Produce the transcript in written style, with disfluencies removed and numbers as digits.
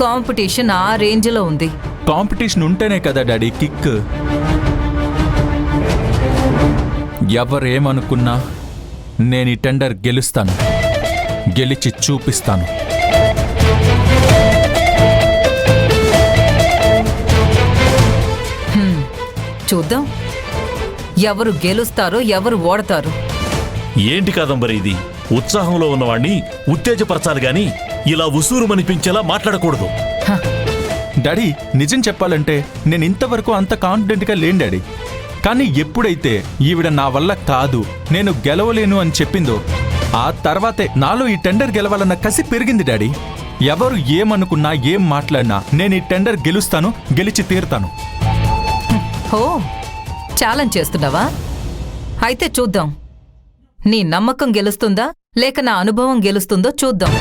Competition ఆ రేంజ్లో ఉంది. కాంపిటీషన్ ఉంటేనే కదా డాడీ కిక్. ఎవరేమనుకున్నా నేను ఈ టెండర్ గెలుస్తాను, గెలిచి చూపిస్తాను. చూద్దాం ఎవరు గెలుస్తారో ఎవరు ఓడతారు. ఏంటి కాదంబరి ఇది? ఉత్సాహంలో ఉన్నవాణ్ణి ఉత్తేజపరచాలి గాని ఇలా ఉసూరుమనిపించేలా మాట్లాడకూడదు. డాడీ నిజం చెప్పాలంటే నేను ఇంతవరకు అంత కాన్ఫిడెంట్గా లేను డాడీ. కానీ ఎప్పుడైతే ఈవిడ నా వల్ల కాదు, నేను గెలవలేను అని చెప్పిందో ఆ తర్వాతే నాలో ఈ టెండర్ గెలవాలన్న కసి పెరిగింది డాడీ. ఎవరు ఏమనుకున్నా ఏం మాట్లాడినా నేను ఈ టెండర్ గెలుస్తాను, గెలిచి తీరుతాను. ఓ ఛాలెంజ్ చేస్తున్నావా? అయితే చూద్దాం నీ నమ్మకం గెలుస్తుందా లేక నా అనుభవం గెలుస్తుందో చూద్దాం.